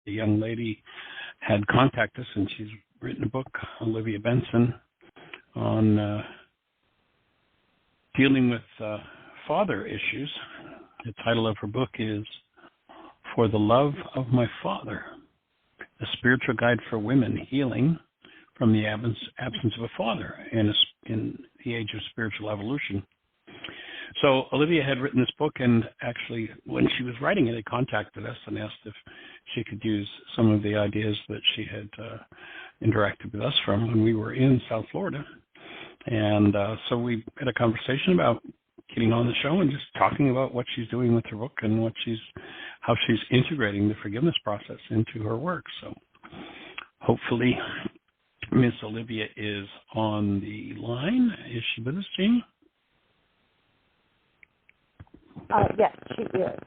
a young lady had contacted us, and she's written a book, Olivia Benson, on dealing with father issues. The title of her book is For the Love of My Father, a spiritual guide for women healing from the absence of a father in the age of spiritual evolution. So Olivia had written this book, and actually when she was writing it, contacted us and asked if she could use some of the ideas that she had interacted with us from when we were in South Florida. And so we had a conversation about getting on the show and just talking about what she's doing with her book and how she's integrating the forgiveness process into her work. So hopefully Miss Olivia is on the line. Is she with us, Jamie? Yes, she is.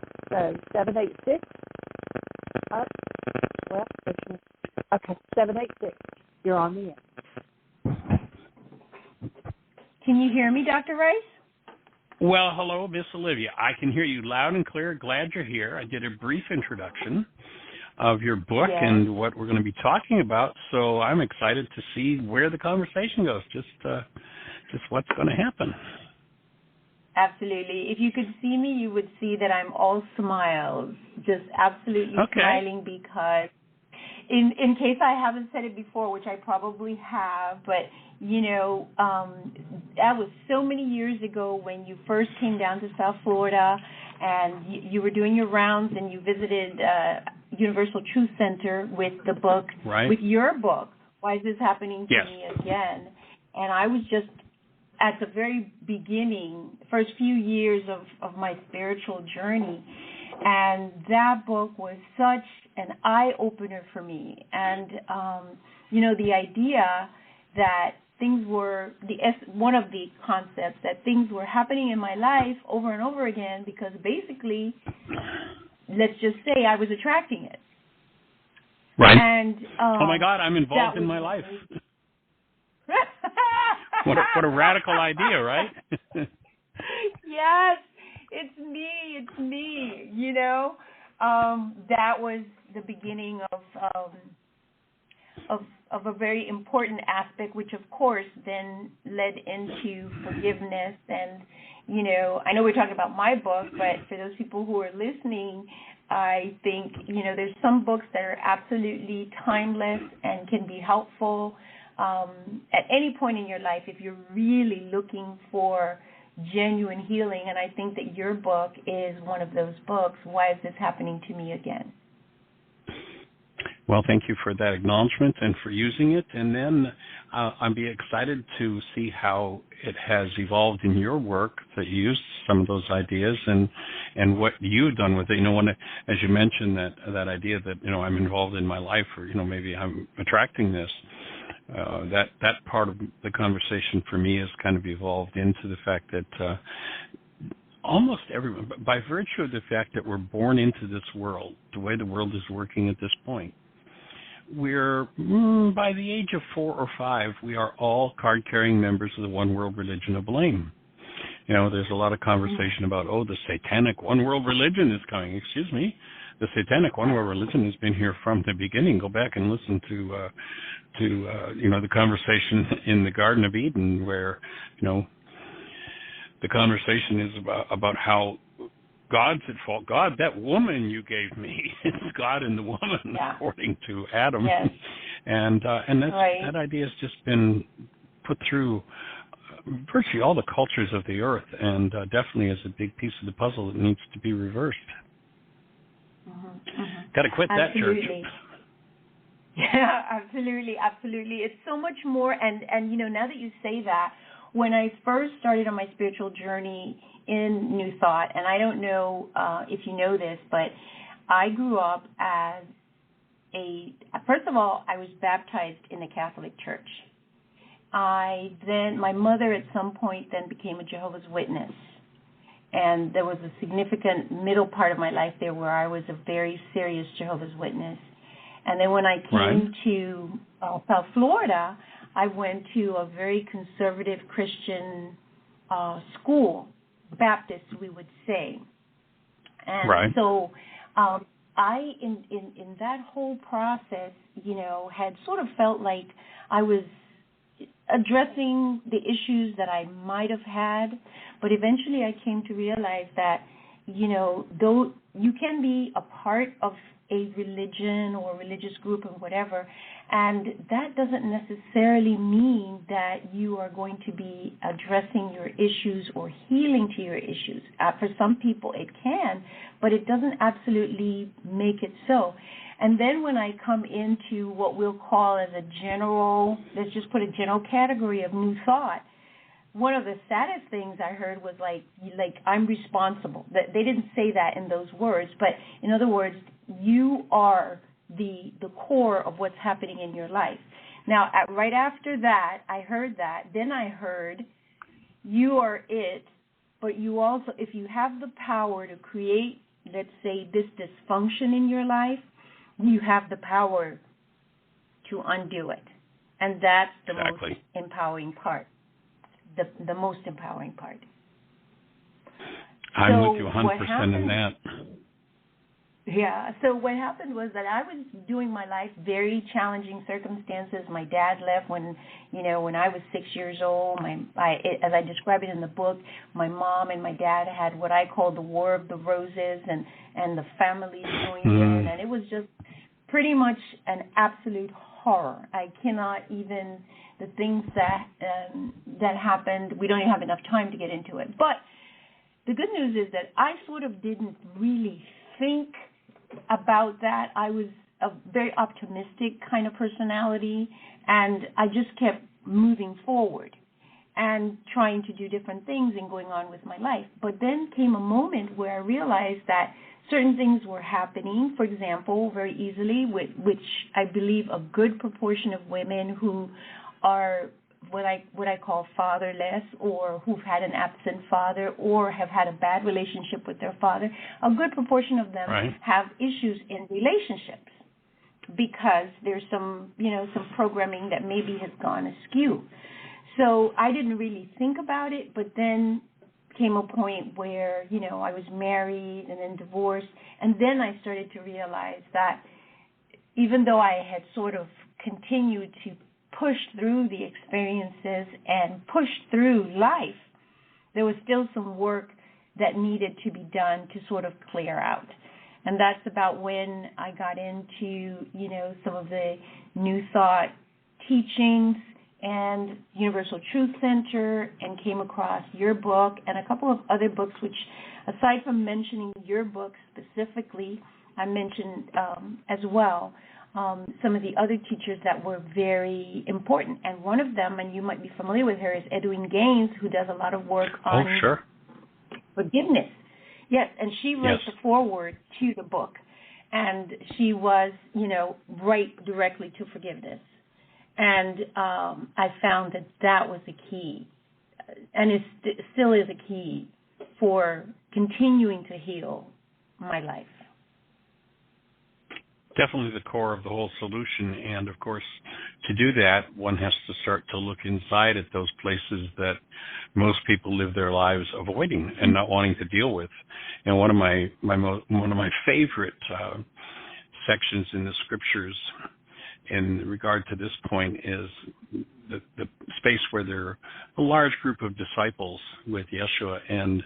786. Okay, 786. You're on the end. Can you hear me, Dr. Ryce? Well, hello, Miss Olivia. I can hear you loud and clear. Glad you're here. I did a brief introduction of your book and what we're going to be talking about, so I'm excited to see where the conversation goes, just what's going to happen. Absolutely. If you could see me, you would see that I'm all smiles, just absolutely smiling, because in case I haven't said it before, which I probably have, but, that was so many years ago when you first came down to South Florida and you were doing your rounds and you visited Universal Truth Center with the book, with your book, Why Is This Happening to Me Again? And I was just at the very beginning, first few years of my spiritual journey. And that book was such an eye-opener for me. And, the idea that things were, one of the concepts, that things were happening in my life over and over again because basically, let's just say I was attracting it. Right. And, oh, my God, I'm involved in my life. What a radical idea, right? Yes, it's me, that was the beginning of a very important aspect, which of course then led into forgiveness. And, I know we're talking about my book, but for those people who are listening, I think, there's some books that are absolutely timeless and can be helpful at any point in your life if you're really looking for genuine healing. And I think that your book is one of those books. Why Is This Happening to Me Again? Well, thank you for that acknowledgement and for using it. And then I'd be excited to see how it has evolved in your work, that you used some of those ideas and what you've done with it. When, as you mentioned, that idea that, I'm involved in my life, or, maybe I'm attracting this. That part of the conversation for me has kind of evolved into the fact that almost everyone, by virtue of the fact that we're born into this world, the way the world is working at this point, we're, by the age of 4 or 5, we are all card-carrying members of the one world religion of blame. There's a lot of conversation about, the satanic one world religion is coming. Excuse me. The satanic one world religion has been here from the beginning. Go back and listen to the conversation in the Garden of Eden, where, the conversation is about how God's at fault. God, that woman you gave me, it's God and the woman, according to Adam. Yes. And that idea has just been put through virtually all the cultures of the earth, and definitely is a big piece of the puzzle that needs to be reversed. Got to quit that church. Yeah, absolutely. It's so much more. And now that you say that, when I first started on my spiritual journey in New Thought, and I don't know if you know this, but I grew up as first of all, I was baptized in the Catholic Church. My mother at some point then became a Jehovah's Witness. And there was a significant middle part of my life there where I was a very serious Jehovah's Witness. And then when I came to South Florida, I went to a very conservative Christian school, Baptist, we would say. And so I, in that whole process, had sort of felt like I was addressing the issues that I might have had, but eventually I came to realize that, though you can be a part of a religion or religious group or whatever, and that doesn't necessarily mean that you are going to be addressing your issues or healing to your issues. For some people it can, but it doesn't absolutely make it so. And then when I come into what we'll call as a general, let's just put a general category of new thought, one of the saddest things I heard was like I'm responsible. That they didn't say that in those words, but in other words, you are the core of what's happening in your life. Now, right after that, I heard that. Then I heard you are it, but you also, if you have the power to create, let's say, this dysfunction in your life, you have the power to undo it. And that's the most empowering part, the most empowering part. I'm with you 100% in that. Yeah, so what happened was that I was doing my life very challenging circumstances. My dad left when I was 6 years old. As I describe it in the book, my mom and my dad had what I call the War of the Roses, and the families joined in, and it was just pretty much an absolute horror. I cannot even, the things that happened, we don't even have enough time to get into it. But the good news is that I sort of didn't really think about that. I was a very optimistic kind of personality, and I just kept moving forward and trying to do different things and going on with my life. But then came a moment where I realized that certain things were happening, for example, very easily, which I believe a good proportion of women who are what I call fatherless, or who've had an absent father, or have had a bad relationship with their father, a good proportion of them have issues in relationships because there's some programming that maybe has gone askew. So I didn't really think about it, but then came a point where, I was married and then divorced, and then I started to realize that even though I had sort of continued to push through the experiences and push through life, there was still some work that needed to be done to sort of clear out. And that's about when I got into, some of the New Thought teachings and Universal Truth Center, and came across your book and a couple of other books, which, aside from mentioning your book specifically, I mentioned as well some of the other teachers that were very important. And one of them, and you might be familiar with her, is Edwin Gaines, who does a lot of work on forgiveness. Yes, and she wrote the foreword to the book, and she was, right directly to forgiveness. And I found that was the key, and it still is a key for continuing to heal my life. Definitely the core of the whole solution. And, of course, to do that, one has to start to look inside at those places that most people live their lives avoiding and not wanting to deal with. And one of my favorite sections in the scriptures in regard to this point is the space where there are a large group of disciples with Yeshua, and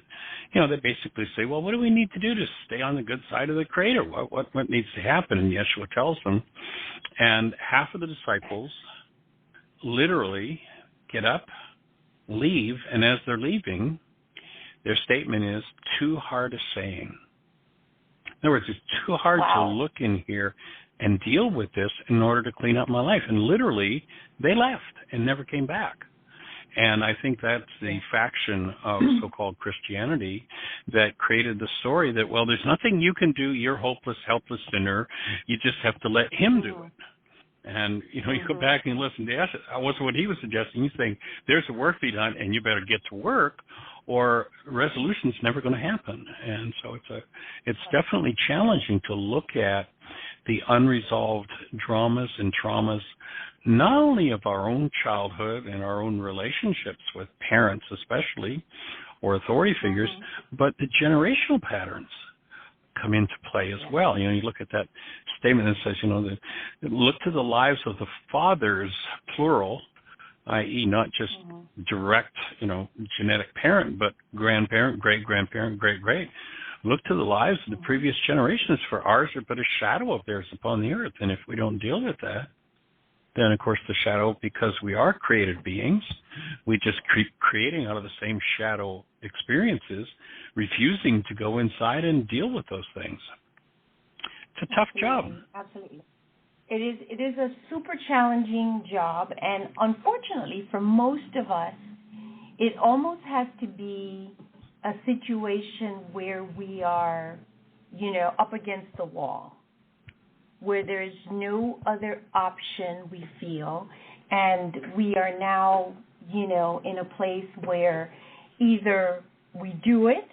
they basically say, well, what do we need to do to stay on the good side of the Creator? What needs to happen? And Yeshua tells them, and half of the disciples literally get up, leave, and as they're leaving, their statement is, too hard a saying. In other words, it's too hard to look in here and deal with this in order to clean up my life. And literally, they left and never came back. And I think that's the faction of so-called Christianity that created the story that, well, there's nothing you can do. You're hopeless, helpless sinner. You just have to let him do it. And, you go back and listen to that wasn't what he was suggesting. He's saying there's a work to be done, and you better get to work, or resolution's never going to happen. And so it's definitely challenging to look at the unresolved dramas and traumas, not only of our own childhood and our own relationships with parents especially, or authority figures, but the generational patterns come into play as well. You look at that statement that says, look to the lives of the fathers, plural, i.e. not just direct, genetic parent, but grandparent, great-grandparent, great-great. Look to the lives of the previous generations, for ours are but a shadow of theirs upon the earth. And if we don't deal with that, then, of course, the shadow, because we are created beings, we just keep creating out of the same shadow experiences, refusing to go inside and deal with those things. It's a tough job. Absolutely. It is a super challenging job, and unfortunately for most of us, it almost has to be a situation where we are, up against the wall, where there's no other option, we feel, and we are now, in a place where either we do it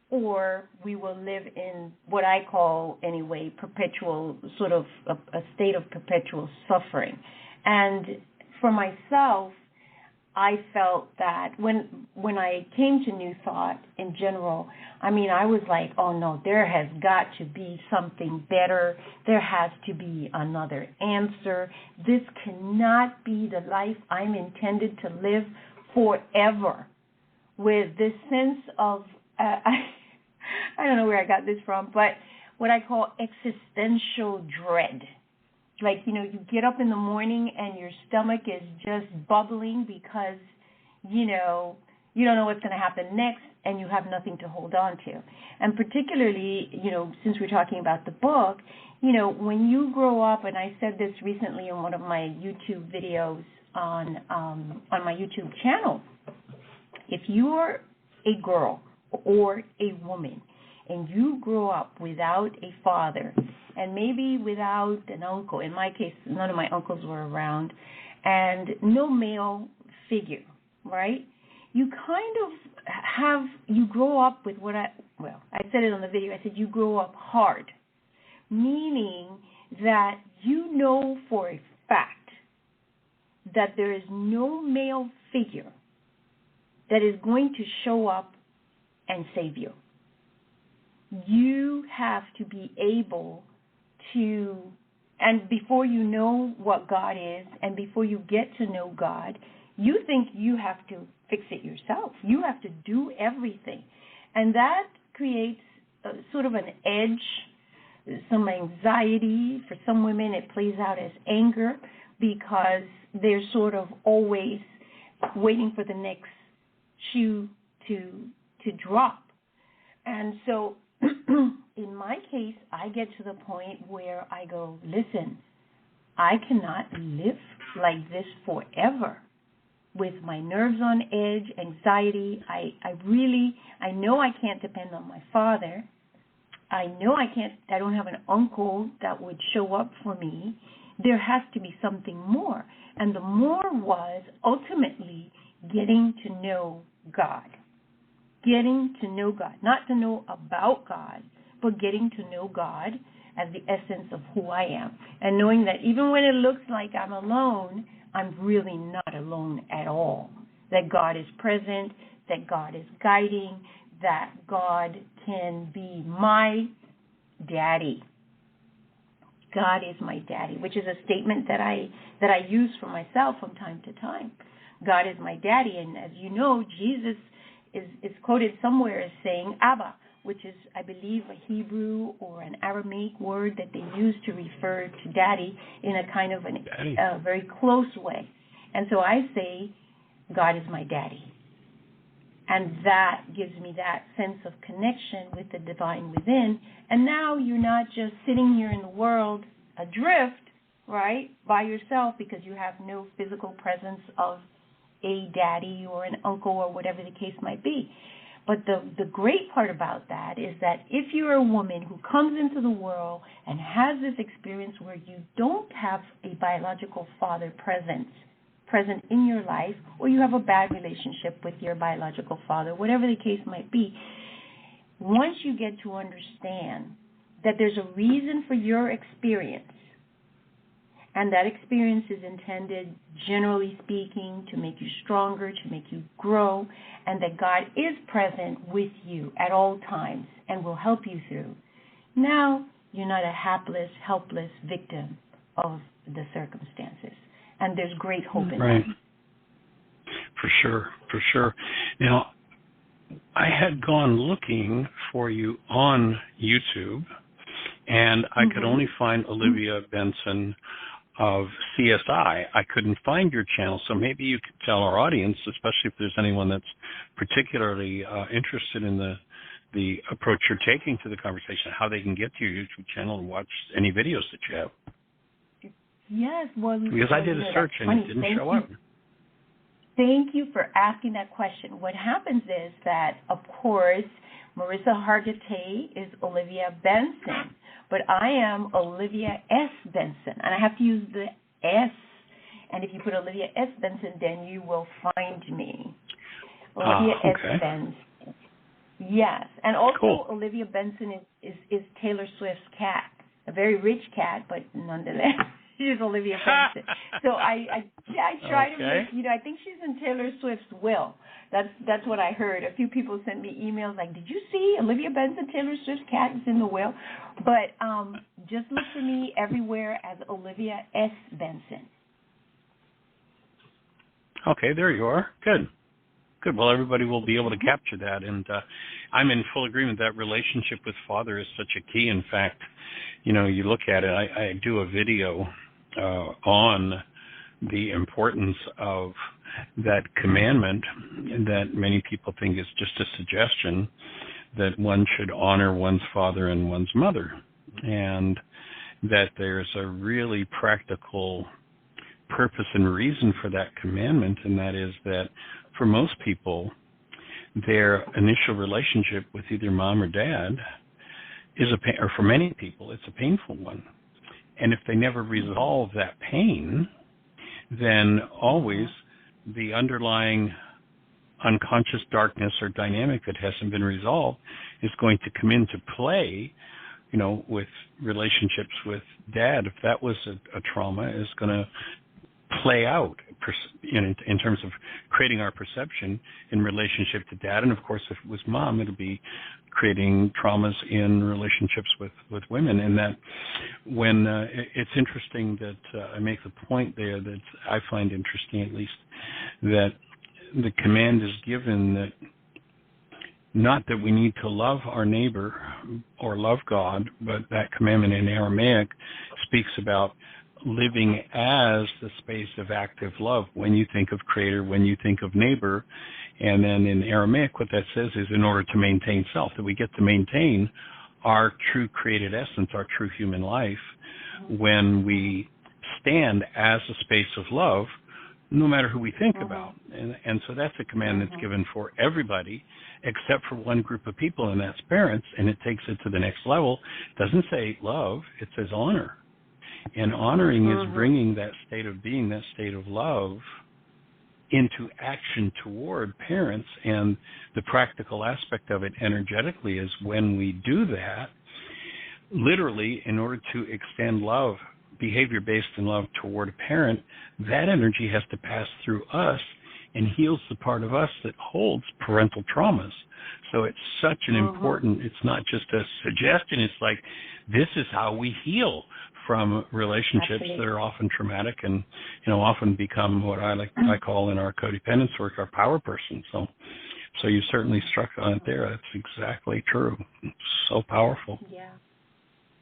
or we will live in what I call, anyway, perpetual, sort of a state of perpetual suffering. And for myself, I felt that when I came to New Thought in general, I was like, oh no, there has got to be something better. There has to be another answer. This cannot be the life I'm intended to live forever, with this sense of, I don't know where I got this from, but what I call existential dread. Like, you get up in the morning and your stomach is just bubbling because, you don't know what's going to happen next and you have nothing to hold on to. And particularly, since we're talking about the book, when you grow up, and I said this recently in one of my YouTube videos on my YouTube channel, if you're a girl or a woman and you grow up without a father, and maybe without an uncle. In my case, none of my uncles were around, and no male figure, right? You you grow up with I said it on the video, I said you grow up hard, meaning that you know for a fact that there is no male figure that is going to show up and save you. You have to be able to, and before you know what God is, and before you get to know God, you think you have to fix it yourself. You have to do everything. And that creates sort of an edge, some anxiety. For some women, it plays out as anger because they're sort of always waiting for the next shoe to drop. And so in my case, I get to the point where I go, listen, I cannot live like this forever with my nerves on edge, anxiety. I know I can't depend on my father. I know I don't have an uncle that would show up for me. There has to be something more. And the more was ultimately getting to know God. Getting to know God, not to know about God, but getting to know God as the essence of who I am. And knowing that even when it looks like I'm alone, I'm really not alone at all. That God is present, that God is guiding, that God can be my daddy. God is my daddy, which is a statement that I use for myself from time to time. God is my daddy, and as you know, Jesus is quoted somewhere as saying Abba, which is, I believe, a Hebrew or an Aramaic word that they use to refer to daddy in a kind of a very close way. And so I say, God is my daddy. And that gives me that sense of connection with the divine within. And now you're not just sitting here in the world adrift, right, by yourself because you have no physical presence of a daddy or an uncle or whatever the case might be. But the great part about that is that if you're a woman who comes into the world and has this experience where you don't have a biological father present in your life, or you have a bad relationship with your biological father, whatever the case might be, once you get to understand that there's a reason for your experience, and that experience is intended, generally speaking, to make you stronger, to make you grow, and that God is present with you at all times and will help you through, Now you're not a hapless, helpless victim of the circumstances. And there's great hope in that. For sure. Now, I had gone looking for you on YouTube, and I could only find Olivia Benson of CSI. I couldn't find your channel, so maybe you could tell our audience, especially if there's anyone that's particularly interested in the approach you're taking to the conversation, how they can get to your YouTube channel and watch any videos that you have. Yes, well, because I did a search and it didn't show up. Thank you for asking that question. What happens is that, of course, Marissa Hargitay is Olivia Benson, but I am Olivia S. Benson, and I have to use the S. And if you put Olivia S. Benson, then you will find me. Olivia S. Benson. Yes, and also Olivia Benson is Taylor Swift's cat, a very rich cat, but nonetheless. She's Olivia Benson. So I try to make, I think she's in Taylor Swift's will. That's what I heard. A few people sent me emails like, did you see Olivia Benson, Taylor Swift's cat is in the will? But just look for me everywhere as Olivia S. Benson. Okay, there you are. Good. Well, everybody will be able to capture that. And I'm in full agreement that relationship with Father is such a key. In fact, you look at it, I do a video on the importance of that commandment that many people think is just a suggestion that one should honor one's father and one's mother, and that there's a really practical purpose and reason for that commandment, and that is that for most people, their initial relationship with either mom or dad is or for many people, it's a painful one. And if they never resolve that pain, then always the underlying unconscious darkness or dynamic that hasn't been resolved is going to come into play, with relationships with dad. If that was a trauma, is going to play out in terms of creating our perception in relationship to dad. And of course, if it was mom, it'll be creating traumas in relationships with women. And that when it's interesting that I make the point there that I find interesting, at least, that the command is given that not that we need to love our neighbor or love God, but that commandment in Aramaic speaks about living as the space of active love when you think of Creator, when you think of neighbor. And then in Aramaic, what that says is in order to maintain self, that we get to maintain our true created essence, our true human life, when we stand as a space of love, no matter who we think about. And so that's a command that's given for everybody, except for one group of people, and that's parents, and it takes it to the next level. It doesn't say love, it says honor. And honoring is bringing that state of being, that state of love, into action toward parents. And the practical aspect of it energetically is when we do that, literally, in order to extend love, behavior-based in love toward a parent, that energy has to pass through us and heals the part of us that holds parental traumas. So it's such an important, it's not just a suggestion, it's like this is how we heal from relationships that are often traumatic and, often become what I call in our codependence work, our power person. So you certainly struck on it there. That's exactly true. It's so powerful. Yeah,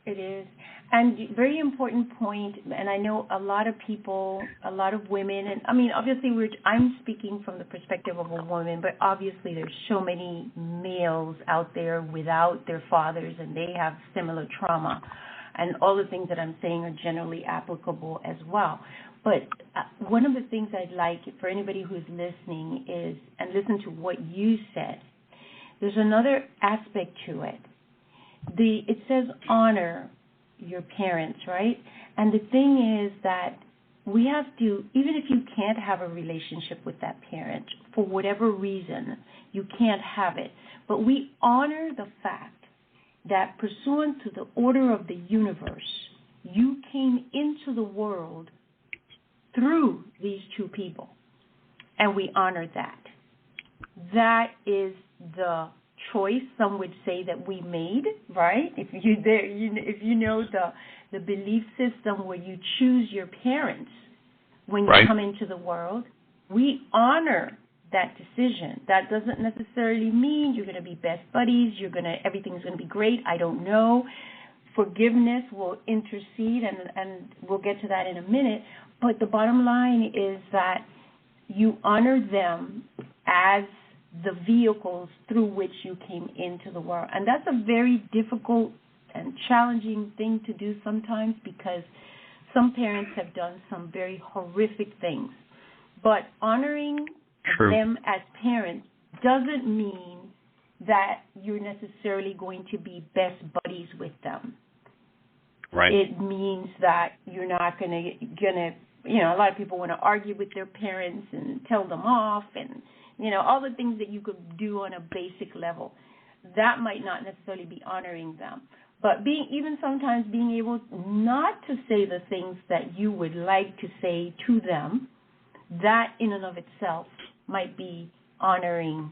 it is. And very important point, and I know a lot of people, a lot of women, and I mean, obviously I'm speaking from the perspective of a woman, but obviously there's so many males out there without their fathers and they have similar trauma. And all the things that I'm saying are generally applicable as well. But one of the things I'd like for anybody who's listening is, and listen to what you said, there's another aspect to it. It says honor your parents, right? And the thing is that we have to, even if you can't have a relationship with that parent, for whatever reason, you can't have it. But we honor the fact that pursuant to the order of the universe, you came into the world through these two people, and we honor that. That is the choice, some would say, that we made, right? If you know the belief system where you choose your parents when you come into the world, we honor that decision. That doesn't necessarily mean you're going to be best buddies, everything's going to be great. I don't know. Forgiveness will intercede, and we'll get to that in a minute. But the bottom line is that you honor them as the vehicles through which you came into the world. And that's a very difficult and challenging thing to do sometimes, because some parents have done some very horrific things. But honoring them as parents doesn't mean that you're necessarily going to be best buddies with them. Right. It means that you're not gonna a lot of people want to argue with their parents and tell them off, and all the things that you could do on a basic level. That might not necessarily be honoring them. But sometimes being able not to say the things that you would like to say to them, that in and of itself might be honoring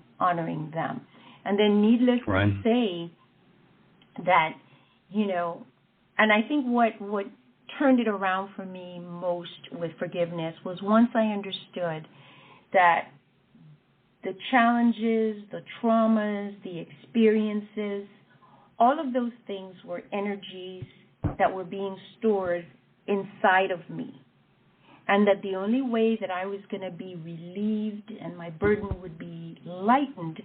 them. And then needless to say that, and I think what turned it around for me most with forgiveness was once I understood that the challenges, the traumas, the experiences, all of those things were energies that were being stored inside of me. And that the only way that I was going to be relieved and my burden would be lightened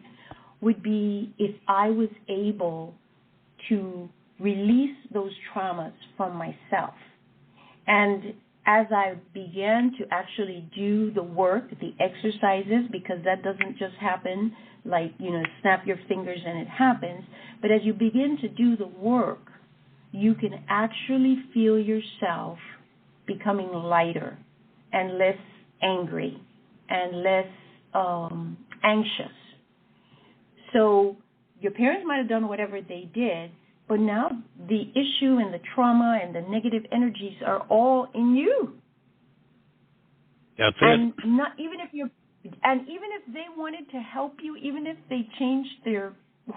would be if I was able to release those traumas from myself. And as I began to actually do the work, the exercises, because that doesn't just happen like, snap your fingers and it happens, but as you begin to do the work, you can actually feel yourself becoming lighter and less angry and less anxious. So your parents might have done whatever they did, but now the issue and the trauma and the negative energies are all in you. That's and it. Even if they wanted to help you, even if they changed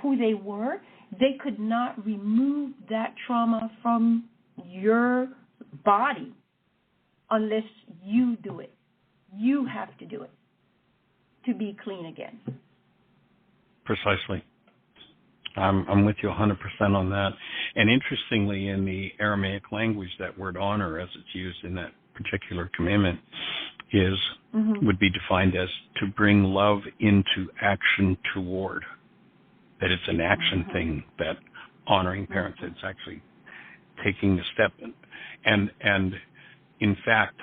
who they were, they could not remove that trauma from your body unless you do it. You have to do it to be clean again. Precisely. I'm with you 100% on that. And interestingly, in the Aramaic language, that word honor, as it's used in that particular commandment, would be defined as to bring love into action toward. That it's an action thing, that honoring parents, it's actually taking a step. And in fact,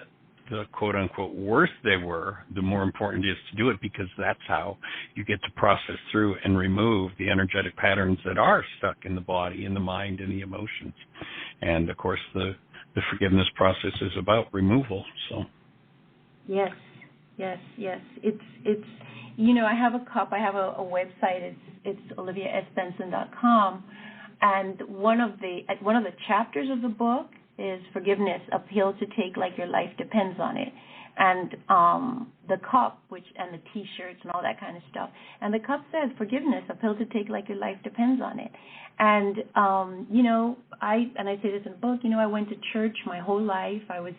the quote-unquote worse they were, the more important it is to do it, because that's how you get to process through and remove the energetic patterns that are stuck in the body, in the mind, and the emotions. And, of course, the forgiveness process is about removal. So. Yes. It's I have a cup. I have a website. It's oliviasbenson.com, and one of the chapters of the book is forgiveness, a pill to take like your life depends on it. And the cup, and the T-shirts and all that kind of stuff. And the cup says, forgiveness, a pill to take like your life depends on it. And, I say this in the book, I went to church my whole life. I was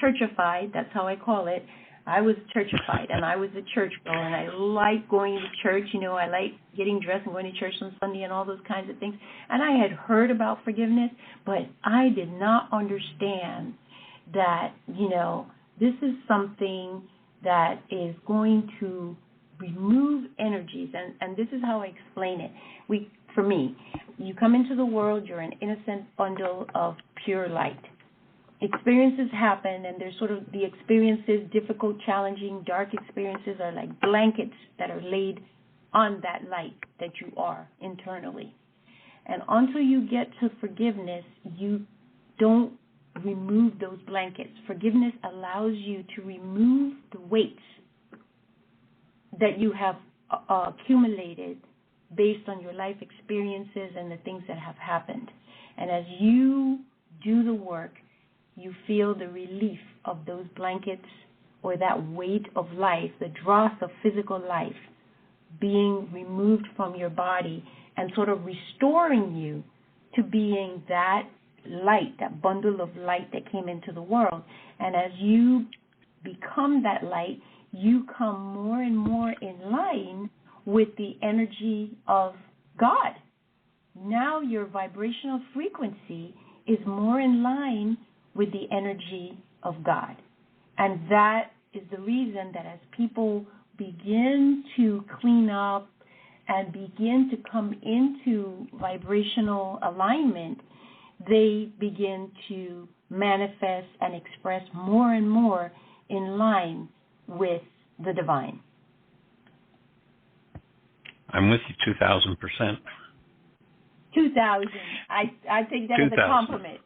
churchified, that's how I call it. I was churchified, and I was a church girl, and I like going to church. I like getting dressed and going to church on Sunday and all those kinds of things. And I had heard about forgiveness, but I did not understand that, this is something that is going to remove energies. And this is how I explain it. For me, you come into the world, you're an innocent bundle of pure light. Experiences happen, and there's sort of the experiences, difficult, challenging, dark experiences are like blankets that are laid on that light that you are internally. And until you get to forgiveness, you don't remove those blankets. Forgiveness allows you to remove the weights that you have accumulated based on your life experiences and the things that have happened. And as you do the work, you feel the relief of those blankets or that weight of life, the dross of physical life being removed from your body and sort of restoring you to being that light, that bundle of light that came into the world. And as you become that light, you come more and more in line with the energy of God. Now your vibrational frequency is more in line with the energy of God. And that is the reason that as people begin to clean up and begin to come into vibrational alignment, they begin to manifest and express more and more in line with the divine. I'm with you 2,000%. 2,000. I take that as a compliment.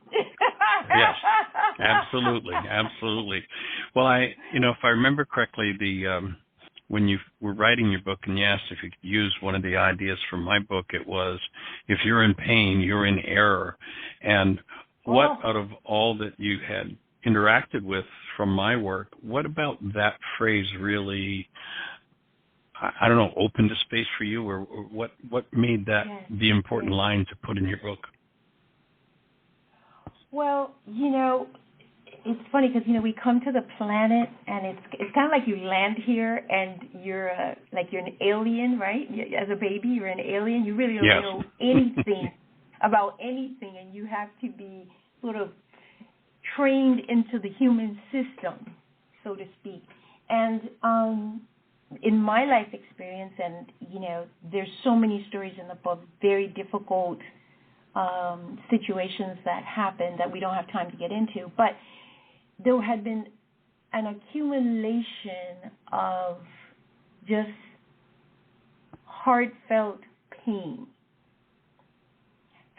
Yes, absolutely, absolutely. Well, if I remember correctly, when you were writing your book and you asked if you could use one of the ideas from my book, it was, if you're in pain, you're in error. And what out of all that you had interacted with from my work, what about that phrase really, I don't know, opened a space for you, or what made that the important line to put in your book? Well, it's funny because, we come to the planet and it's kind of like you land here and you're like you're an alien, right? As a baby, you're an alien. You really don't know anything about anything, and you have to be sort of trained into the human system, so to speak. And in my life experience, and, there's so many stories in the book, very difficult situations that happen that we don't have time to get into, but there had been an accumulation of just heartfelt pain.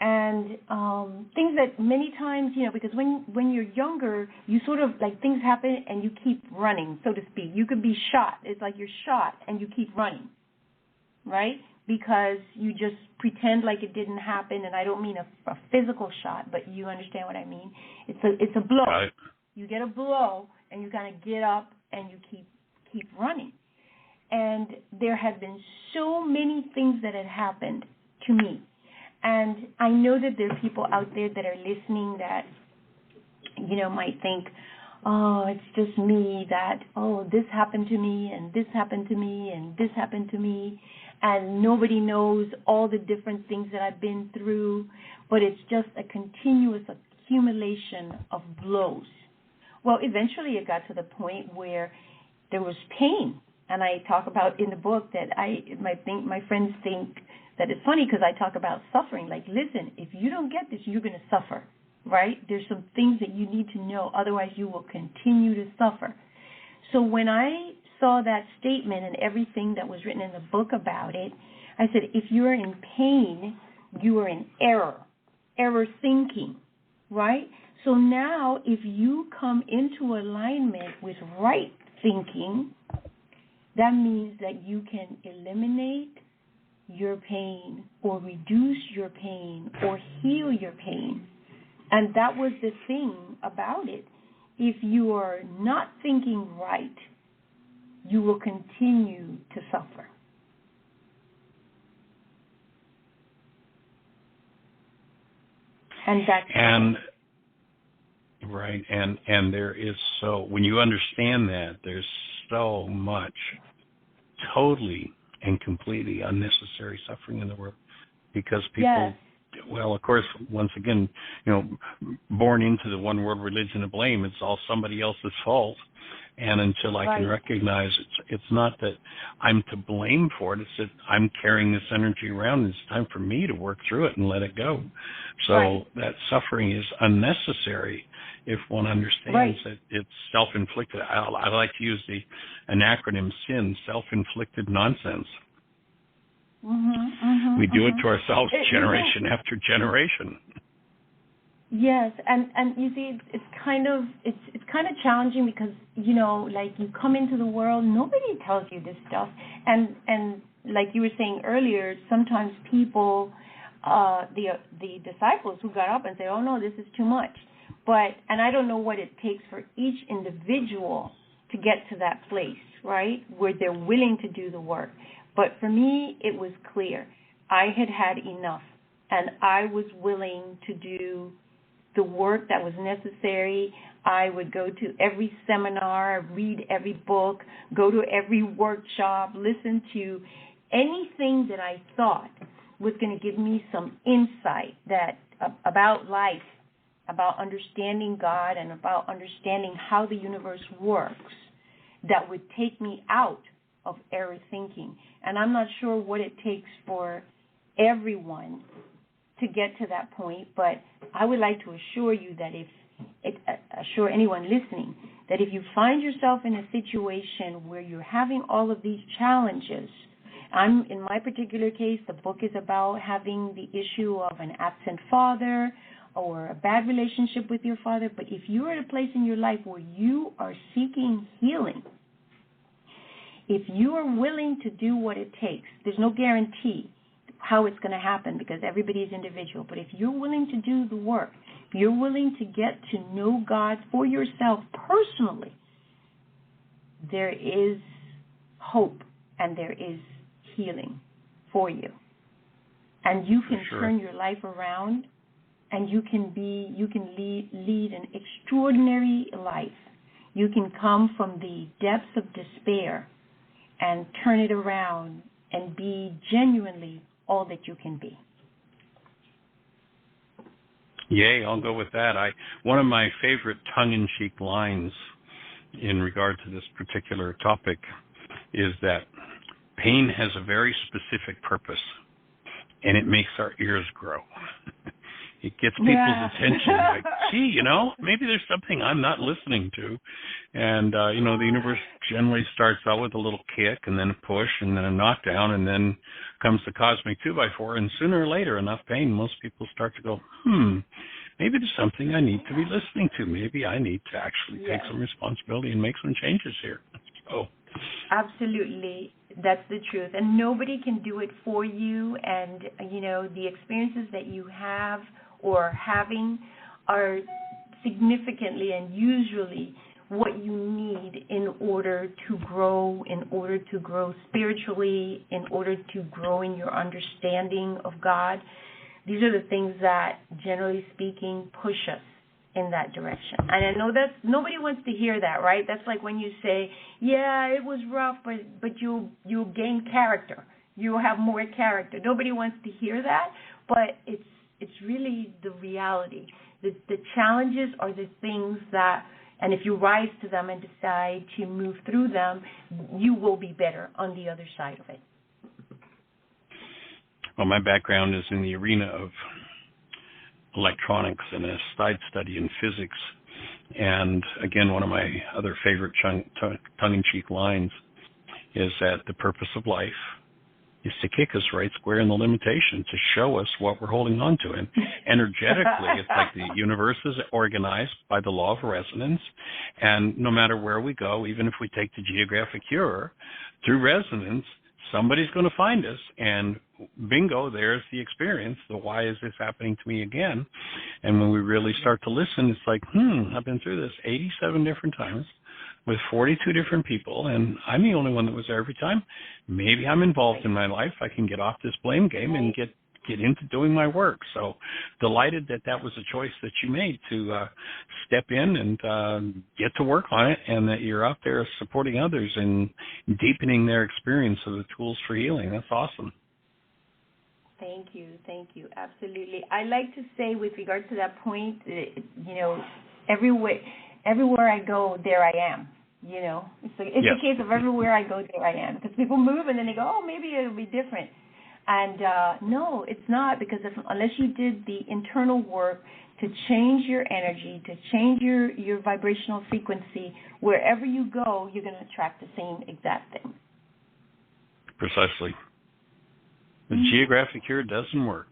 And things that many times, because when you're younger, you sort of, like, things happen and you keep running, so to speak. You could be shot. It's like you're shot and you keep running, right? Because you just pretend like it didn't happen, and I don't mean a physical shot, but you understand what I mean. It's a blow. Right. You get a blow, and you kind of get up and you keep running. And there have been so many things that had happened to me. And I know that there are people out there that are listening that, might think, oh, it's just me, that, oh, this happened to me, and this happened to me, and this happened to me, and nobody knows all the different things that I've been through, but it's just a continuous accumulation of blows. Well, eventually it got to the point where there was pain, and I talk about in the book that my friends think that it's funny because I talk about suffering. Like, listen, if you don't get this, you're going to suffer, right? There's some things that you need to know, otherwise you will continue to suffer. So when I saw that statement and everything that was written in the book about it, I said, if you're in pain, you are in error thinking, right? So now if you come into alignment with right thinking, that means that you can eliminate your pain or reduce your pain or heal your pain. And that was the thing about it. If you are not thinking right, you will continue to suffer. And that's right. And there is when you understand that, there's so much totally and completely unnecessary suffering in the world, because people, well, of course, once again, born into the one world religion of blame, it's all somebody else's fault. And until I can recognize it's not that I'm to blame for it, it's that I'm carrying this energy around, and it's time for me to work through it and let it go. So that suffering is unnecessary if one understands that it's self-inflicted. I like to use an acronym SIN, self-inflicted nonsense. We do it to ourselves generation after generation. Yes, and you see, it's kind of challenging because like you come into the world, nobody tells you this stuff, and like you were saying earlier, sometimes people, the disciples who got up and said, oh no, this is too much, and I don't know what it takes for each individual to get to that place, right, where they're willing to do the work. But for me, it was clear. I had had enough, and I was willing to do the work that was necessary. I would go to every seminar, read every book, go to every workshop, listen to anything that I thought was going to give me some insight about life, about understanding God, and about understanding how the universe works, that would take me out of error thinking. And I'm not sure what it takes for everyone to get to that point, but I would like to assure you that assure anyone listening that if you find yourself in a situation where you're having all of these challenges, in my particular case, the book is about having the issue of an absent father or a bad relationship with your father, but if you're at a place in your life where you are seeking healing, if you are willing to do what it takes, there's no guarantee how it's going to happen because everybody is individual, but if you're willing to do the work, if you're willing to get to know God for yourself personally, there is hope and there is healing for you. And you can turn your life around, and you can lead an extraordinary life. You can come from the depths of despair and turn it around and be genuinely all that you can be. Yay, I'll go with that. One of my favorite tongue-in-cheek lines in regard to this particular topic is that pain has a very specific purpose, and it makes our ears grow. It gets people's attention, like, gee, maybe there's something I'm not listening to. And, the universe generally starts out with a little kick and then a push and then a knockdown, and then comes the cosmic 2x4, and sooner or later, enough pain, most people start to go, maybe there's something I need to be listening to. Maybe I need to actually take some responsibility and make some changes here. Oh. Absolutely. That's the truth. And nobody can do it for you. And, the experiences that you have or are having are significantly and usually what you need in order to grow spiritually, in order to grow in your understanding of God. These are the things that, generally speaking, push us in that direction. And I know that nobody wants to hear that, right? That's like when you say, it was rough, but you'll gain character. You'll have more character. Nobody wants to hear that, but it's really the reality. The challenges are the things that, and if you rise to them and decide to move through them, you will be better on the other side of it. Well, my background is in the arena of electronics and a side study in physics. And again, one of my other favorite tongue-in-cheek lines is that the purpose of life is to kick us right square in the limitation, to show us what we're holding on to. And energetically, it's like the universe is organized by the law of resonance. And no matter where we go, even if we take the geographic cure, through resonance, somebody's going to find us, and bingo, there's the experience. The why is this happening to me again? And when we really start to listen, it's like, I've been through this 87 different times with 42 different people, and I'm the only one that was there every time. Maybe I'm involved in my life. I can get off this blame game and get into doing my work. So delighted that was a choice that you made to step in and get to work on it, and that you're out there supporting others and deepening their experience of the tools for healing. That's awesome. Thank you. Absolutely. I like to say with regard to that point, everywhere I go, there I am. It's a case of everywhere I go, there I am. Because people move and then they go, oh, maybe it'll be different. And no, it's not, because unless you did the internal work to change your energy, to change your vibrational frequency, wherever you go, you're going to attract the same exact thing. Precisely. The geographic cure doesn't work.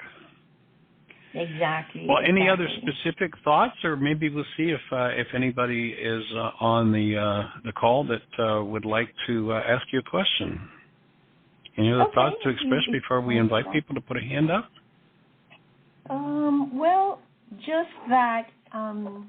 Exactly. Well, any other specific thoughts, or maybe we'll see if anybody is on the call that would like to ask you a question. Any other thoughts to express before we invite people to put a hand up? Well, just that, the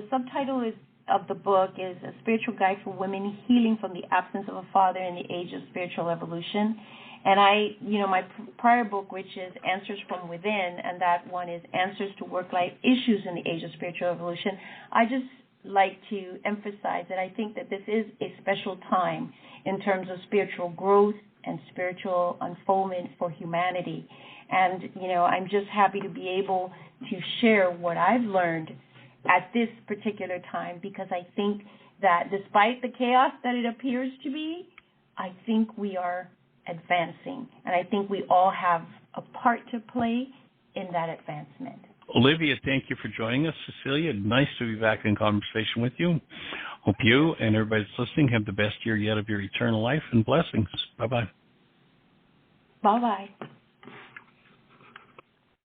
subtitle is of the book is A Spiritual Guide for Women, Healing from the Absence of a Father in the Age of Spiritual Evolution. And my prior book, which is Answers from Within, and that one is Answers to Work-Life Issues in the Age of Spiritual Evolution, I just like to emphasize that I think that this is a special time in terms of spiritual growth and spiritual unfoldment for humanity. And, I'm just happy to be able to share what I've learned at this particular time, because I think that despite the chaos that it appears to be, I think we are advancing, and I think we all have a part to play in that advancement. Olivia, thank you for joining us. Cecilia, nice to be back in conversation with you. Hope you and everybody that's listening have the best year yet of your eternal life, and blessings. Bye-bye. Bye-bye.